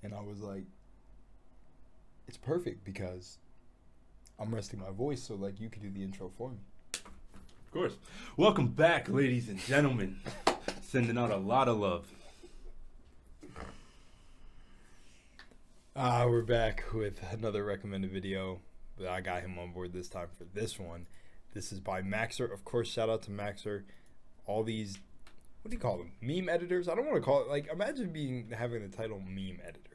And I was like, it's perfect because I'm resting my voice, so like you could do the intro for me. Of course. Welcome back, ladies and gentlemen. Sending out a lot of love. We're back with another recommended video. But I got him on board this time for this one. This is by Max0r. Of course, shout out to Max0r. All these, what do you call them? Meme editors? I don't want to call it, like, imagine having the title meme editor.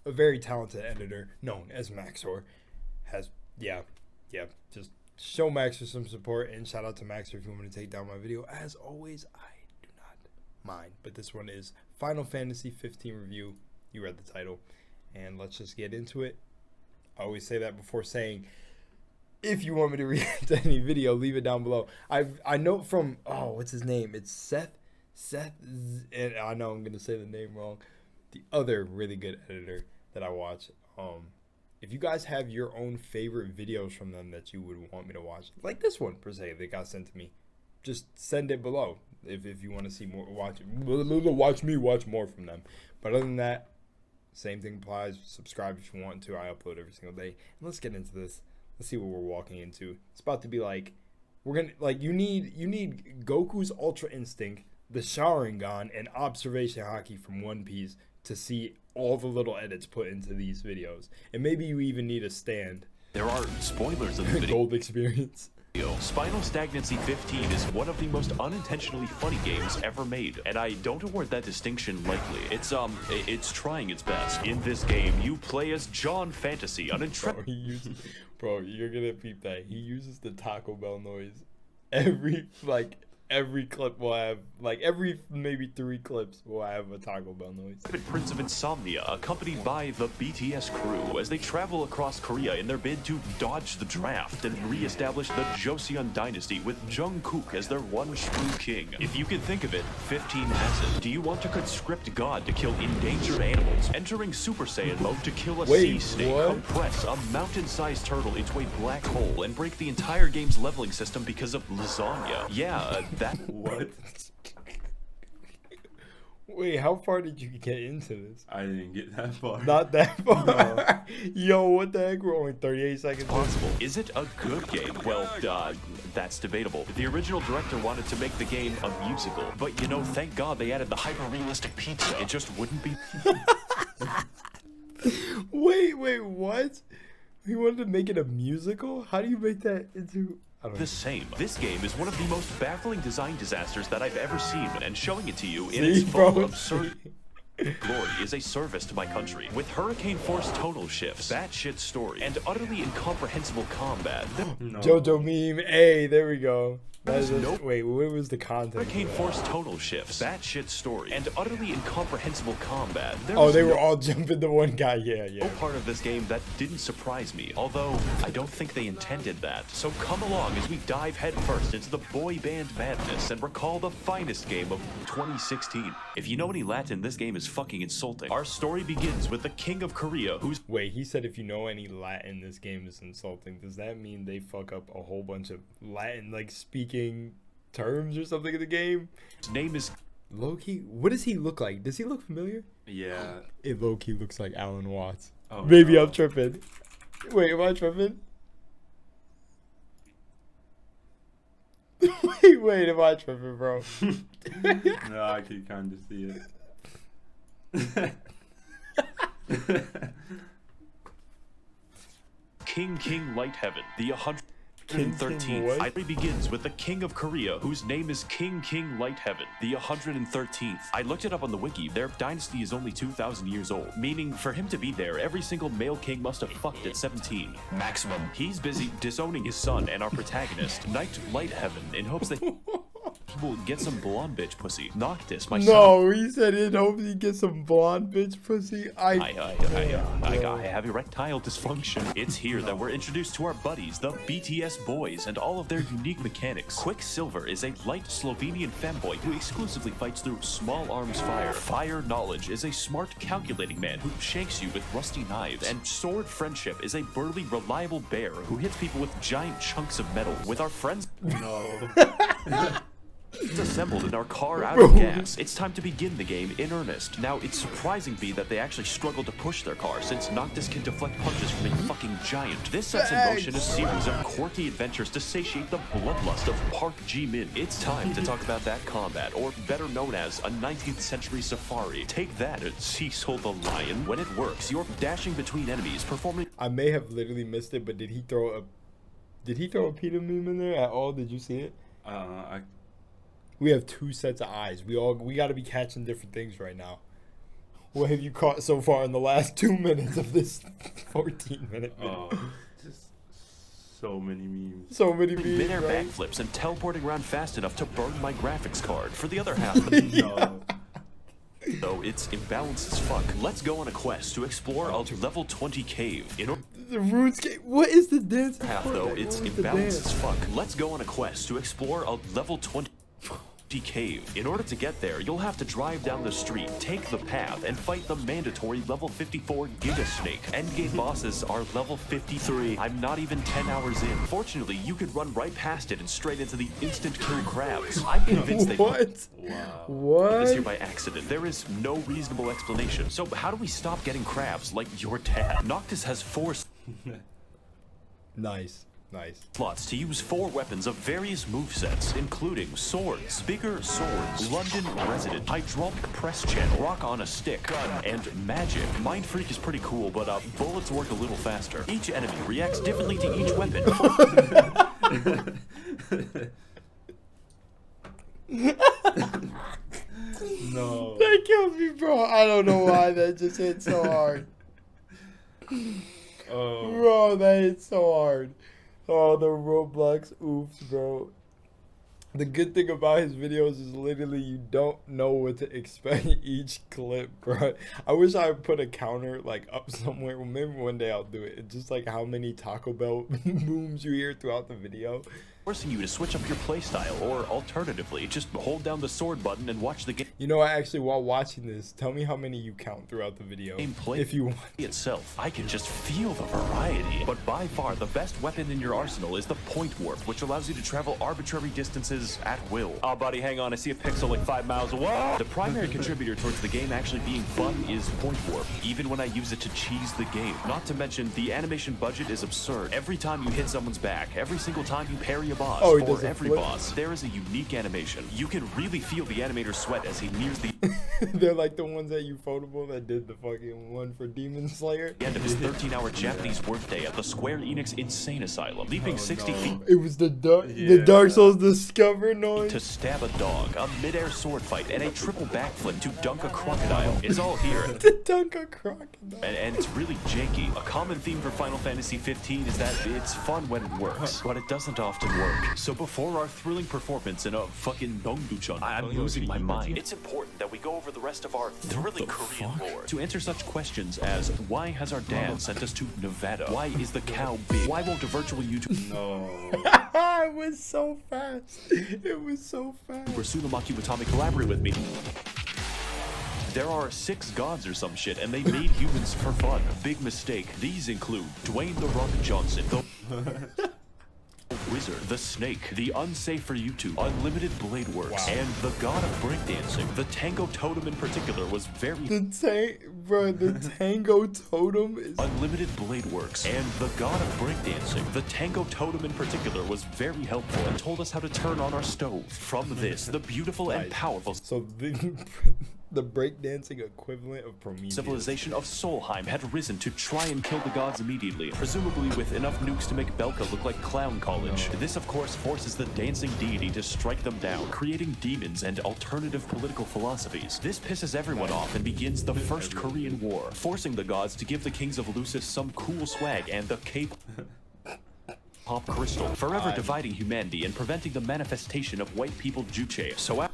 A very talented editor known as Max0r has, just show Max0r some support, and shout out to Max0r if you want me to take down my video. As always, I do not mind. But this one is Final Fantasy 15 review. You read the title. And let's just get into it. I always say that before saying, if you want me to react to any video, leave it down below. I know from, what's his name? It's Seth, and I know I'm going to say the name wrong. The other really good editor that I watch. If you guys have your own favorite videos from them that you would want me to watch, like this one per se that got sent to me, just send it below. If you want to see more, watch more from them. But other than that, same thing applies. Subscribe if you want to. I upload every single day. And let's get into this. Let's see what we're walking into. It's about to be like, you need Goku's Ultra Instinct, the Sharingan, and Observation Hockey from One Piece to see all the little edits put into these videos. And maybe you even need a stand. There are spoilers of the video. Gold experience. Spinal Stagnancy 15 is one of the most unintentionally funny games ever made, and I don't award that distinction lightly. It's trying its best. In this game, you play as John Fantasy, an intrepid. Bro, you're gonna peep that. He uses the Taco Bell noise. Every clip will have, every maybe 3 clips will have a Taco Bell noise. Prince of Insomnia, accompanied by the BTS crew as they travel across Korea in their bid to dodge the draft and re-establish the Joseon dynasty with Jungkook as their one true king. If you can think of it, 15 has it. Do you want to conscript God to kill endangered animals, entering Super Saiyan mode to kill a sea snake, compress a mountain-sized turtle into a black hole, and break the entire game's leveling system because of lasagna? Yeah, What? Wait, how far did you get into this? I didn't get that far. Not that far? No. Yo, what the heck? We're only 38 seconds Possible. Is it a good game? Well, that's debatable. The original director wanted to make the game a musical, but thank God they added the hyper-realistic pizza. It just wouldn't be. Wait, what? He wanted to make it a musical? How do you make that into... The same. This game is one of the most baffling design disasters that I've ever seen, and showing it to you in its full absurd glory is a service to my country. With hurricane force tonal shifts, batshit story, and utterly incomprehensible combat. No. JoJo meme. Hey, there we go. Wait, what was the content? Hurricane force tonal shifts, batshit story, and utterly incomprehensible combat. They were all jumping to one guy. Yeah. No part of this game that didn't surprise me, although I don't think they intended that. So come along as we dive headfirst into the boy band madness and recall the finest game of 2016. If you know any Latin, this game is fucking insulting. Our story begins with the King of Korea, who's... Wait, he said if you know any Latin, this game is insulting. Does that mean they fuck up a whole bunch of Latin, speaking terms or something in the game? His name is... Low-key? What does he look like? Does he look familiar? Yeah. It low-key looks like Alan Watts. Oh, maybe no. I'm tripping. Wait, am I tripping? wait, am I tripping, bro? No, I could kind of see it. King Light Heaven, the 113th. It begins with the King of Korea, whose name is King Light Heaven, the 113th. I looked it up on the wiki. Their dynasty is only 2,000 years old, meaning for him to be there, every single male king must have fucked at 17. Maximum. He's busy disowning his son and our protagonist, Knight Light Heaven, in hopes that will get some blonde bitch pussy. Noctis, my son. No, he said in hopes he gets some blonde bitch pussy. I have erectile dysfunction. It's here that we're introduced to our buddies, the BTS boys, and all of their unique mechanics. Quicksilver is a light Slovenian femboy who exclusively fights through small arms fire. Fire Knowledge is a smart, calculating man who shanks you with rusty knives. And Sword Friendship is a burly, reliable bear who hits people with giant chunks of metal. With our friends... No. It's assembled in our car out of gas. It's time to begin the game in earnest. Now, it's surprising me that they actually struggle to push their car, since Noctis can deflect punches from a fucking giant. This sets in motion a series of quirky adventures to satiate the bloodlust of Park Ji-min. It's time to talk about that combat, or better known as a 19th century safari. Take that, Cecil the Lion. When it works, you're dashing between enemies, performing... I may have literally missed it, but did he throw a PETA meme in there at all? Did you see it? We have two sets of eyes. We got to be catching different things right now. What have you caught so far in the last 2 minutes of this 14-minute video? Just so many memes. So many memes, mid-air right? backflips and teleporting around fast enough to burn my graphics card. For the other half, though it's imbalanced as fuck. Let's go on a quest to explore a level 20 cave. The RuneScape. What is the dance? Half though it's imbalanced as fuck. Let's go on a quest to explore a level 20 cave. In order to get there, you'll have to drive down the street, take the path, and fight the mandatory level 54 Giga Snake. Endgame bosses are level 53. I'm not even 10 hours in. Fortunately, you could run right past it and straight into the instant kill crabs. I'm convinced they What? What? this here by accident. There is no reasonable explanation. So how do we stop getting crabs like your dad? Noctis has 4 Nice. slots to use 4 weapons of various movesets, including swords, bigger swords, London resident, hydraulic press channel, rock on a stick, gun, and magic. Mind Freak is pretty cool, but bullets work a little faster. Each enemy reacts differently to each weapon. No. That killed me, bro. I don't know why that just hit so hard. Bro, that hit so hard. Oh, the Roblox oofs, bro. The good thing about his videos is literally you don't know what to expect each clip, bro. I wish I would put a counter like up somewhere. Well, maybe one day I'll do it. It's just like how many Taco Bell booms you hear throughout the video. Forcing you to switch up your playstyle, or alternatively, just hold down the sword button and watch the game. You know what, actually, while watching this, tell me how many you count throughout the video. Gameplay if you want. itself, I can just feel the variety. But by far, the best weapon in your arsenal is the point warp, which allows you to travel arbitrary distances at will. Oh, buddy, hang on, I see a pixel like 5 miles away. The primary contributor towards the game actually being fun is point warp, even when I use it to cheese the game. Not to mention, the animation budget is absurd. Every time you hit someone's back, every single time you parry a boss, Oh, he for does a every flip. boss, there is a unique animation. You can really feel the animator sweat as he nears the They're like the ones at Ufotable that did the fucking one for Demon Slayer. end of his 13-hour Japanese workday at the Square Enix Insane Asylum, leaping 60 feet It was the Dark Souls Discover noise. to stab a dog, a mid-air sword fight, and a triple backflip to dunk a crocodile. It's all here. To dunk a crocodile. And it's really janky. A common theme for Final Fantasy 15 is that it's fun when it works, but it doesn't often work. So before our thrilling performance in a fucking Dongduchon, I'm losing my mind. It's important that we go over the rest of our thrilling Korean lore to answer such questions as, why has our dad sent us to Nevada? Why is the cow big? Why won't a virtual YouTube No. It was so fast. It was so fast. Sunamaki Watami collaborate with me? There are 6 gods or some shit, and they made humans for fun. Big mistake. These include Dwayne The Rock Johnson, the Wizard, the Snake, the Unsafe for YouTube, Unlimited Blade Works, and the God of Breakdancing. The Tango Totem in particular was very... The Tango Totem is... Unlimited Blade Works, and the God of Breakdancing. The Tango Totem in particular was very helpful and told us how to turn on our stove. From this, the beautiful and powerful... So the breakdancing equivalent of Prometheus. civilization of Solheim had risen to try and kill the gods immediately, presumably with enough nukes to make Belka look like Clown College. This, of course, forces the dancing deity to strike them down, creating demons and alternative political philosophies. This pisses everyone off and begins the First Korean War, forcing the gods to give the kings of Lucis some cool swag and the K-pop crystal, forever dividing humanity and preventing the manifestation of white people juche. So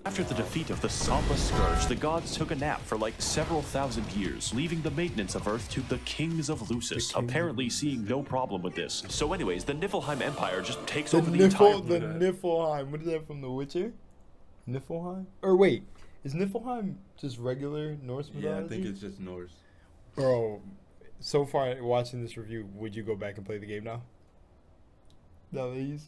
after the defeat of the Samba Scourge, the gods took a nap for like several thousand years, leaving the maintenance of Earth to the kings of Lucis, apparently seeing no problem with this. So anyways, the Niflheim Empire just takes over the entire... The Niflheim. What is that from The Witcher? Niflheim? Or wait, is Niflheim just regular Norse mythology? Yeah, I think it's just Norse. Bro, so far watching this review, would you go back and play the game now? No, he's...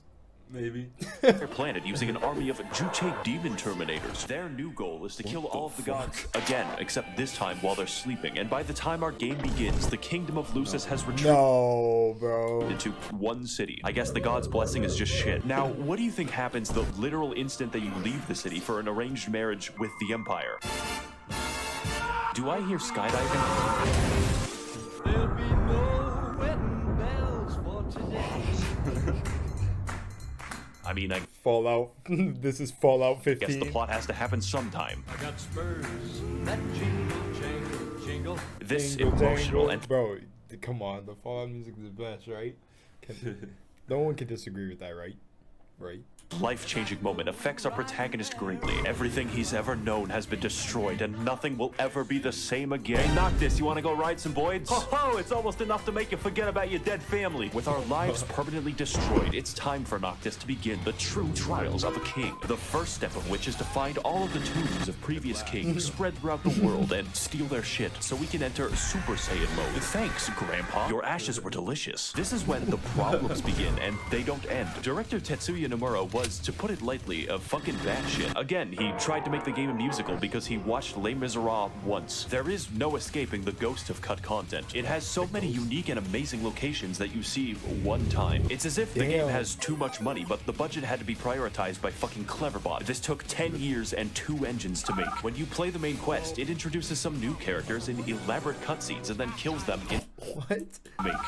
Maybe. their planet using an army of Juche demon terminators. Their new goal is to kill all of the gods again, except this time while they're sleeping. And by the time our game begins, the kingdom of Lucis has retreated No, bro. into one city. I guess the god's blessing is just shit. Now, what do you think happens the literal instant that you leave the city for an arranged marriage with the Empire? Do I hear skydiving? There'll be no wedding bells for today. I mean, I Fallout. This is Fallout guess the 15. plot has to happen sometime. I got spurs that jingle, jangle, jingle. This Jingle, emotional jangle. and Bro, come on. The Fallout music is the best, right? No one can disagree with that, right? Right? life-changing moment affects our protagonist greatly. Everything he's ever known has been destroyed, and nothing will ever be the same again. Hey, Noctis, you want to go ride some boys? Ho, it's almost enough to make you forget about your dead family. With our lives permanently destroyed, it's time for Noctis to begin the true trials of a king. The first step of which is to find all of the tombs of previous kings spread throughout the world and steal their shit so we can enter Super Saiyan mode. Thanks, Grandpa. Your ashes were delicious. This is when the problems begin, and they don't end. Director Tetsuya Nomura was, to put it lightly, a fucking batshit. Again, he tried to make the game a musical because he watched Les Miserables once. There is no escaping the ghost of cut content. It has so many unique and amazing locations that you see one time. It's as if the game has too much money, but the budget had to be prioritized by fucking Cleverbot. This took 10 years and 2 engines to make. When you play the main quest, it introduces some new characters in elaborate cutscenes and then kills them in... What?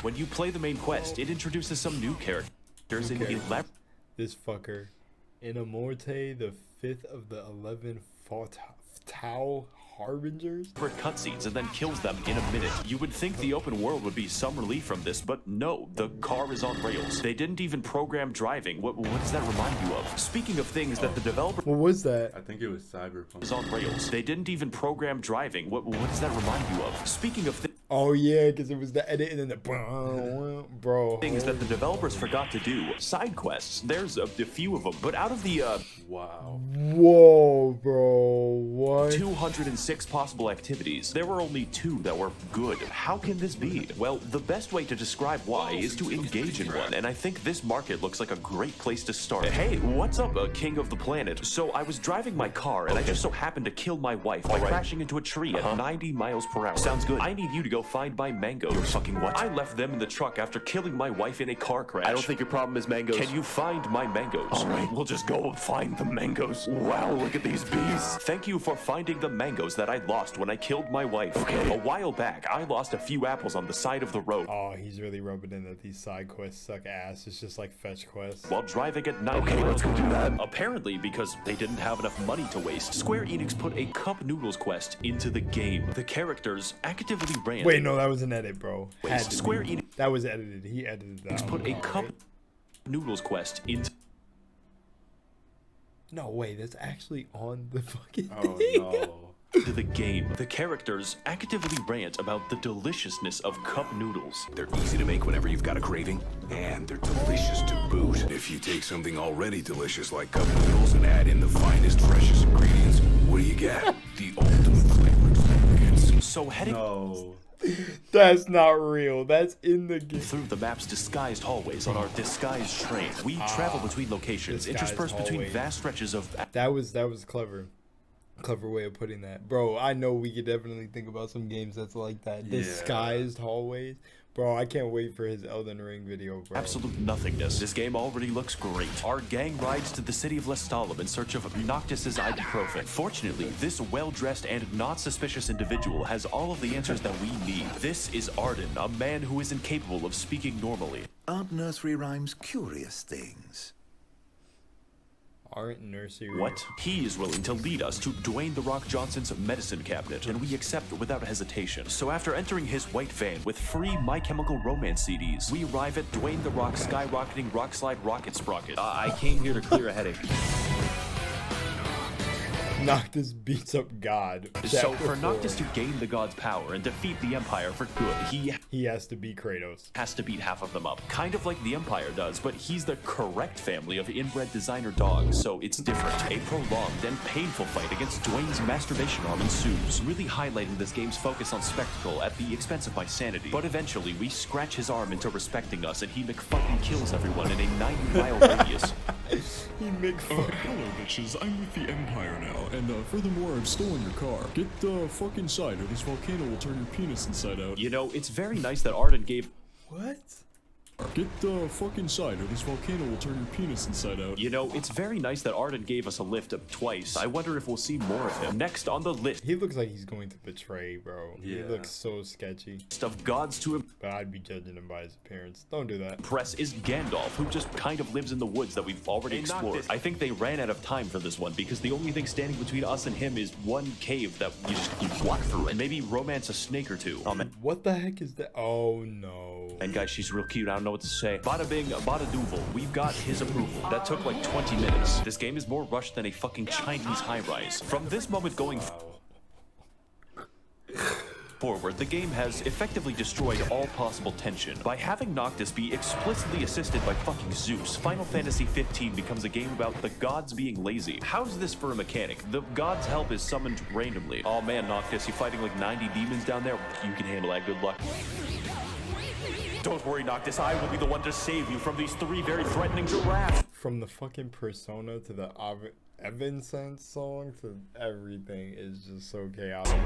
When you play the main quest, it introduces some new characters in elaborate... This fucker. In Amorte, the 5th of the 11 Tau Harbingers? cutscenes and then kills them in a minute. You would think the open world would be some relief from this, but no, the car is on rails. They didn't even program driving. What does that remind you of? Speaking of things that the developer What was that? I think it was Cyberpunk. is on rails. They didn't even program driving. What does that remind you of? Speaking of Oh yeah, because it was the edit and then the bro. things that the developers forgot to do, side quests. There's a few of them, but out of the Wow. Whoa, bro. What? 206 possible activities, there were only 2 that were good. How can this be? Well, the best way to describe why is to engage in one, and I think this market looks like a great place to start. Hey, what's up, king of the planet? So I was driving my car, and I just so happened to kill my wife by crashing into a tree at 90 miles per hour. Sounds good. I need you to go find my mangoes. You're fucking what? I left them in the truck after killing my wife in a car crash. I don't think your problem is mangoes. Can you find my mangoes? All right, we'll just go find the mangoes. Wow, look at these bees. Thank you for finding the mangoes that I lost when I killed my wife. Okay. A while back, I lost a few apples on the side of the road. Oh, he's really rubbing in that these side quests suck ass. It's just like fetch quests. While driving at 90 miles per hour. Apparently, because they didn't have enough money to waste, Square Enix put a cup noodles quest into the game. The characters actively ran. Wait, no, that was an edit, bro. Had to Square be. Enix That was edited. He edited that. put a cup noodles quest into No way, that's actually on the fucking Oh thing. no. the game. The characters actively rant about the deliciousness of cup noodles. They're easy to make whenever you've got a craving, and they're delicious to boot. If you take something already delicious like cup noodles and add in the finest, freshest ingredients, what do you get? The ultimate flavor experience. So heading No. That's not real. That's in the game. through the map's disguised hallways on our disguised train, we travel between locations, disguised interspersed between hallways. vast stretches of... That was clever. Clever way of putting that. Bro, I know we could definitely think about some games that's like that. Yeah. Disguised hallways. Bro, I can't wait for his Elden Ring video, bro. absolute nothingness. This game already looks great. Our gang rides to the city of Lestalem in search of Noctis's ibuprofen. Fortunately, this well-dressed and not suspicious individual has all of the answers that we need. This is Arden, a man who is incapable of speaking normally. Aren't nursery rhymes curious things? Aren't nursery. What? He is willing to lead us to Dwayne The Rock Johnson's medicine cabinet, and we accept without hesitation. So after entering his white van with free My Chemical Romance CDs, we arrive at Dwayne The Rock's skyrocketing rock slide rocket sprocket. I came here to clear a headache. Noctis beats up God. So Chapter for 4. Noctis to gain the god's power and defeat the Empire for good, he He has to beat Kratos. has to beat half of them up. Kind of like the Empire does, but he's the correct family of inbred designer dogs, so it's different. A prolonged and painful fight against Dwayne's masturbation arm ensues, really highlighting this game's focus on spectacle at the expense of my sanity. But eventually, we scratch his arm into respecting us, and he McFucking kills everyone in a 90-mile radius. He make Hello, bitches. I'm with the Empire now, and furthermore, I've stolen your car. Get the fuck inside, or this volcano will turn your penis inside out. You know, it's very nice that Arden gave... What? Get the fuck inside, or this volcano will turn your penis inside out. You know, it's very nice that Arden gave us a lift up twice. I wonder if we'll see more of him. Next on the list He looks like he's going to betray, bro. He Yeah. looks so sketchy. of gods to But I'd be judging him by his appearance. Don't do that. impress is Gandalf, who just kind of lives in the woods that we've already explored. I think they ran out of time for this one because the only thing standing between us and him is one cave that you just walk through and maybe romance a snake or two. Oh man. What the heck is that? Oh no. And guys, she's real cute. I don't know what to say. Bada bing, bada doodle. We've got his approval. That took like 20 minutes. This game is more rushed than a fucking Chinese high-rise. From this moment going forward, the game has effectively destroyed all possible tension. By having Noctis be explicitly assisted by fucking Zeus, Final Fantasy 15 becomes a game about the gods being lazy. How's this for a mechanic? The gods' help is summoned randomly. Oh man, Noctis, you fighting like 90 demons down there? You can handle that, good luck. Don't worry, Noctis, I will be the one to save you from these 3 very threatening giraffes. From the fucking Persona to the Evanescence song to everything is just so chaotic.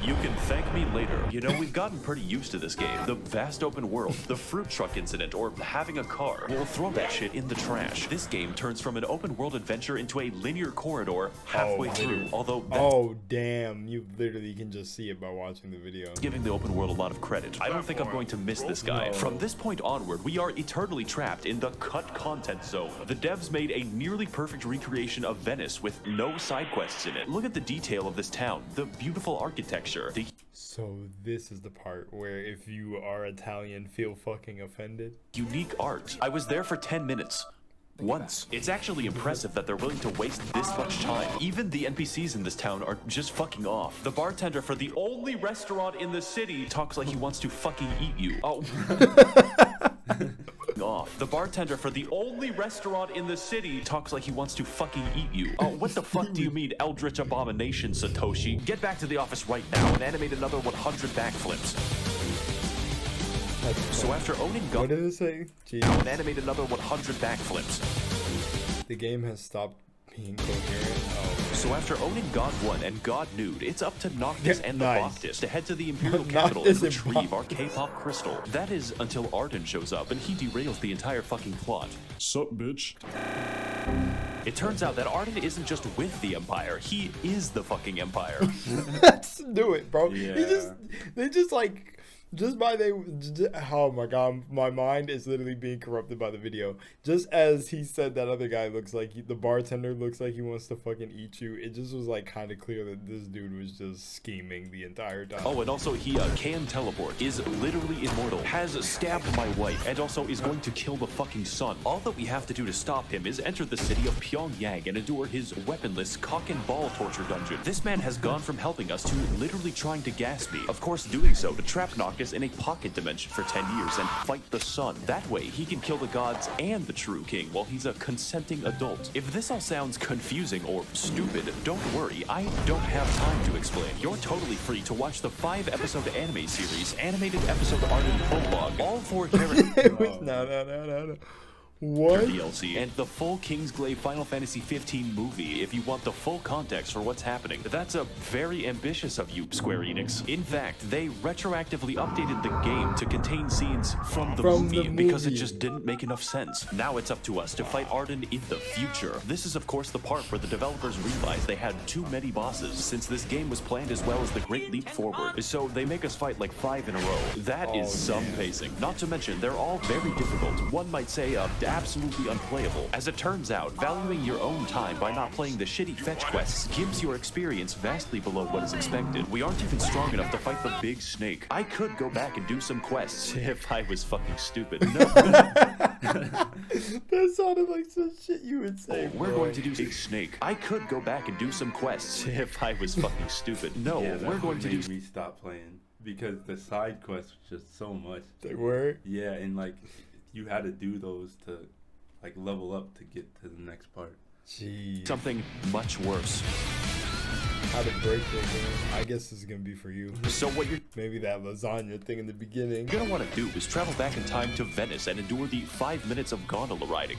You can thank me later. You know, we've gotten pretty used to this game. The vast open world, the fruit truck incident, or having a car. We'll throw that shit in the trash. This game turns from an open world adventure into a linear corridor halfway through, although that's Oh damn, you literally can just see it by watching the video. giving the open world a lot of credit. I don't think I'm going to miss this guy. No. From this point onward, we are eternally trapped in the cut content zone. The devs made a nearly perfect recreation of Venice with no side quests in it. Look at the detail of this town, the beautiful architecture, the So this is the part where if you are Italian, feel fucking offended. unique art. I was there for 10 minutes. Once. It's actually impressive that they're willing to waste this much time. Even the NPCs in this town are just fucking off. The bartender for the only restaurant in the city talks like he wants to fucking eat you. Oh. Off. The bartender for the only restaurant in the city talks like he wants to fucking eat you. Oh, what the fuck do you mean, Eldritch Abomination, Satoshi? Get back to the office right now and animate another 100 backflips. So after owning What God, did it say? Jeez. and animate another 100 backflips. The game has stopped being coherent. Oh. So after owning God 1 and God Nude, it's up to Noctis Yeah, and the nice. Bacchus to head to the Imperial capital and Noctis and retrieve our Bacchus. K-pop crystal. That is until Arden shows up and he derails the entire fucking plot. Sup, bitch? It turns out that Arden isn't just with the Empire, he is the fucking Empire. Let's do it, bro. Yeah. They just like, oh my god, my mind is literally being corrupted by the video. Just as he said that other guy looks like, the bartender looks like he wants to fucking eat you, it just was like kind of clear that this dude was just scheming the entire time. Oh, and also he can teleport, is literally immortal, has stabbed my wife, and also is going to kill the fucking sun. All that we have to do to stop him is enter the city of Pyongyang and endure his weaponless cock and ball torture dungeon. This man has gone from helping us to literally trying to gas me. Of course, doing so to trap Noctis in a pocket dimension for 10 years and fight the sun. That way, he can kill the gods and the true king while he's a consenting adult. If this all sounds confusing or stupid, don't worry, I don't have time to explain. You're totally free to watch the 5-episode anime series, animated episode Arden prologue, all 4 characters. It was, no. What? DLC, and the full Kingsglaive Final Fantasy 15 movie if you want the full context for what's happening. That's a very ambitious of you, Square Enix. In fact, they retroactively updated the game to contain scenes from the movie because it just didn't make enough sense. Now it's up to us to fight Arden in the future. This is of course the part where the developers realized they had too many bosses since this game was planned as well as the Great Leap Forward. So they make us fight like 5 in a row. That is some pacing. Not to mention, they're all very difficult. One might say absolutely unplayable. As it turns out, valuing your own time by not playing the shitty fetch quests gives your experience vastly below what is expected. We aren't even strong enough to fight the big snake. I could go back and do some quests if I was fucking stupid. No. That sounded like some shit you would say. We're going to do big snake. I could go back and do some quests if I was fucking stupid. No, Yeah, we're going to do made me stop playing because the side quests was just so much. They were? Yeah, and like you had to do those to like level up to get to the next part. Jeez. something much worse. How to break the game. I guess this is gonna be for you. So what you're Maybe that lasagna thing in the beginning. gonna want to do is travel back in time to Venice and endure the 5 minutes of gondola riding.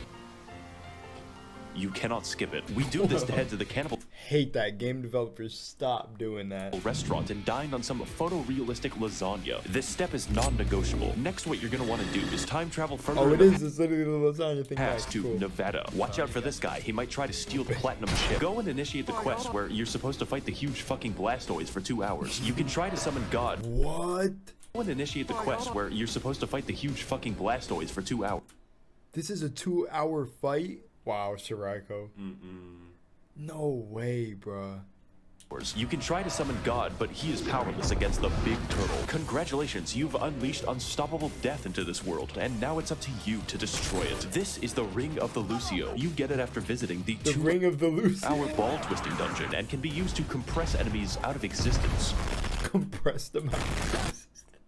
You cannot skip it. We do this to head to the cannibal Hate that. Game developers, stop doing that. restaurant and dine on some photorealistic lasagna. This step is non-negotiable. Next, what you're gonna want to do is time travel further Oh, in it the is. It's literally the lasagna thing. past Nice, to cool. Nevada. Watch out for this guy. He might try to steal the platinum chip. Go and initiate the quest where you're supposed to fight the huge fucking Blastoids for 2 hours. You can try to summon God. What? Go and initiate the quest where you're supposed to fight the huge fucking Blastoids for 2 hours. This is a 2-hour fight? Wow, Shiraiko. No way, bruh. You can try to summon God, but he is powerless against the big turtle. Congratulations, you've unleashed unstoppable death into this world, and now it's up to you to destroy it. This is the Ring of the Lucio. You get it after visiting the The Ring of the Lucy. two-hour ball-twisting dungeon, and can be used to compress enemies out of existence. Compress them out.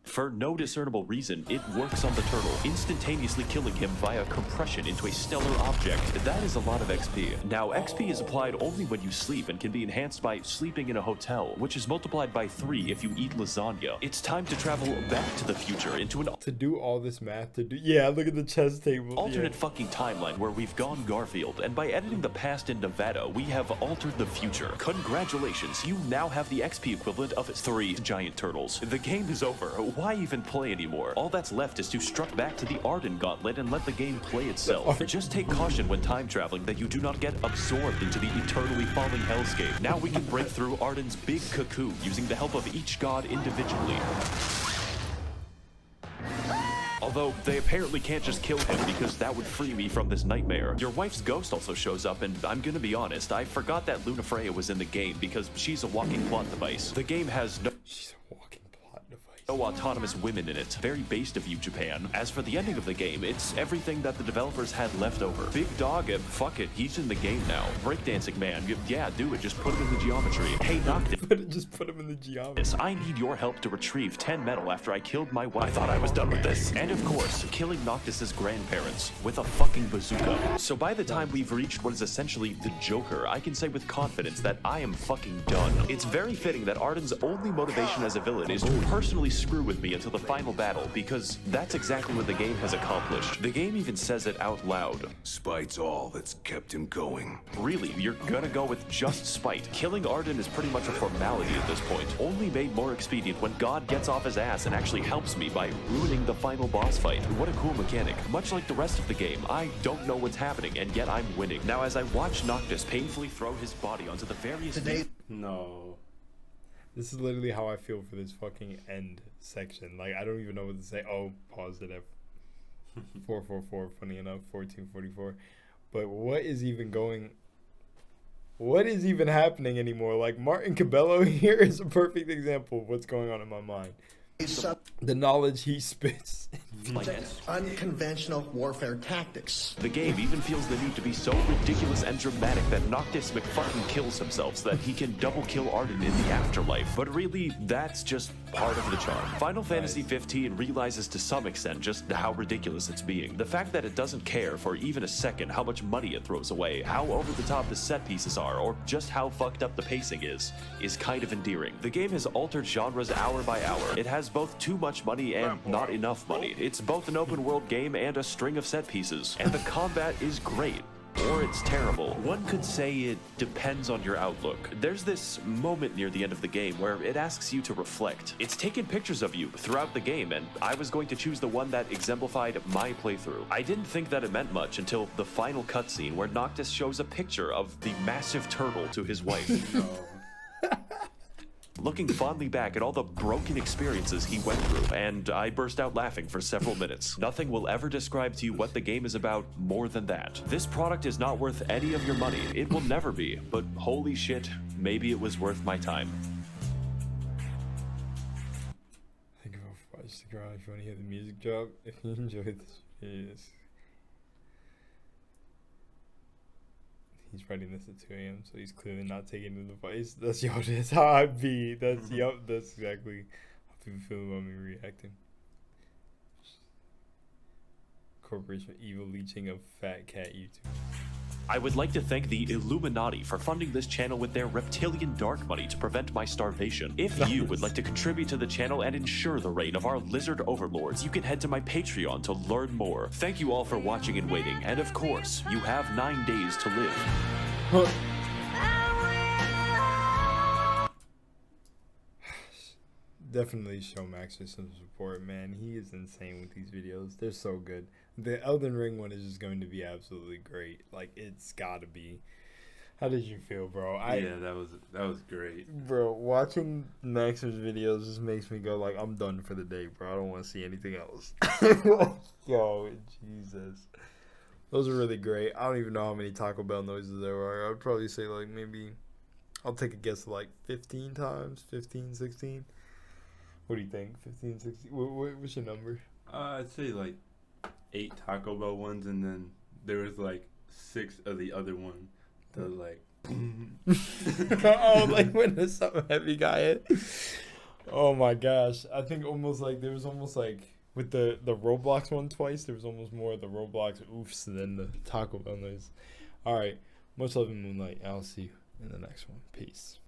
For no discernible reason, it works on the turtle, instantaneously killing him via compression into a stellar object. That is a lot of XP. Now, XP is applied only when you sleep and can be enhanced by sleeping in a hotel, which is multiplied by 3 if you eat lasagna. It's time to travel back to the future into an To do all this math, to do. Yeah, look at the chess table. alternate fucking timeline where we've gone Garfield, and by editing the past in Nevada, we have altered the future. Congratulations, you now have the XP equivalent of 3 giant turtles. The game is over. Why even play anymore? All that's left is to strut back to the Arden Gauntlet and let the game play itself. Just take caution when time traveling that you do not get absorbed into the eternally falling hellscape. Now we can break through Arden's big cocoon using the help of each god individually. Although, they apparently can't just kill him because that would free me from this nightmare. Your wife's ghost also shows up, and I'm gonna be honest, I forgot that Luna Freya was in the game because she's a walking plot device. The game has no She's a walking plot device. autonomous women in it. Very based of you, Japan. As for the ending of the game, it's everything that the developers had left over. Big Dog, fuck it, he's in the game now. Breakdancing man, yeah, do it, just put him in the geometry. Hey, Noctis. Just put him in the geometry. I need your help to retrieve 10 metal after I killed my wife. I thought I was done with this. And of course, killing Noctis's grandparents with a fucking bazooka. So by the time we've reached what is essentially the Joker, I can say with confidence that I am fucking done. It's very fitting that Arden's only motivation as a villain is to personally screw with me until the final battle, because that's exactly what the game has accomplished. The game even says it out loud. Spite's all that's kept him going. Really, you're gonna go with just spite. Killing Arden is pretty much a formality at this point, only made more expedient when God gets off his ass and actually helps me by ruining the final boss fight. What a cool mechanic. Much like the rest of the game, I don't know what's happening, and yet I'm winning. Now, as I watch Noctis painfully throw his body onto the various... No. This is literally how I feel for this fucking end section. Like, I don't even know what to say. Oh, paused it at 444, funny enough, 1444. But what is even happening anymore? Like, Martin Cabello here is a perfect example of what's going on in my mind. The knowledge he spits. Unconventional warfare tactics. The game even feels the need to be so ridiculous and dramatic that Noctis McFucking kills himself so that he can double kill Arden in the afterlife. But really, that's just part of the charm. Final Fantasy 15 realizes to some extent just how ridiculous it's being. The fact that it doesn't care for even a second how much money it throws away, how over the top the set pieces are, or just how fucked up the pacing is kind of endearing. The game has altered genres hour by hour. It has both too much money and not enough money. It's both an open world game and a string of set pieces. And the combat is great. Or it's terrible. One could say it depends on your outlook. There's this moment near the end of the game where it asks you to reflect. It's taken pictures of you throughout the game, and I was going to choose the one that exemplified my playthrough. I didn't think that it meant much until the final cutscene where Noctis shows a picture of the massive turtle to his wife. Looking fondly back at all the broken experiences he went through, and I burst out laughing for several minutes. Nothing will ever describe to you what the game is about more than that. This product is not worth any of your money. It will never be, but holy shit, maybe it was worth my time. Think about Watch the Garage. You want to hear the music drop? If you enjoyed this video, he's writing this at 2 a.m., so he's clearly not taking the advice. That's that's how I be. That's that's exactly how people feel about me reacting. Corporation evil leeching of fat cat YouTube. I would like to thank the Illuminati for funding this channel with their reptilian dark money to prevent my starvation. If you would like to contribute to the channel and ensure the reign of our lizard overlords, you can head to my Patreon to learn more. Thank you all for watching and waiting, and of course, you have 9 days to live. Definitely show Max0r some support, man. He is insane with these videos. They're so good. The Elden Ring one is just going to be absolutely great. Like, it's gotta be. How did you feel, bro? Yeah, that was great. Bro, watching Max0r's videos just makes me go like, I'm done for the day, bro. I don't want to see anything else. Yo, Jesus. Those are really great. I don't even know how many Taco Bell noises there are. I'd probably say like maybe, I'll take a guess of like 15 times, 15, 16. What do you think? 15, 16? What's your number? I'd say like 8 Taco Bell ones, and then there was like 6 of the other one. The like. Oh, like when there's something heavy got hit. Oh my gosh! I think almost like there was almost like with the Roblox one twice. There was almost more of the Roblox oofs than the Taco Bell noise. All right, much love and moonlight. I'll see you in the next one. Peace.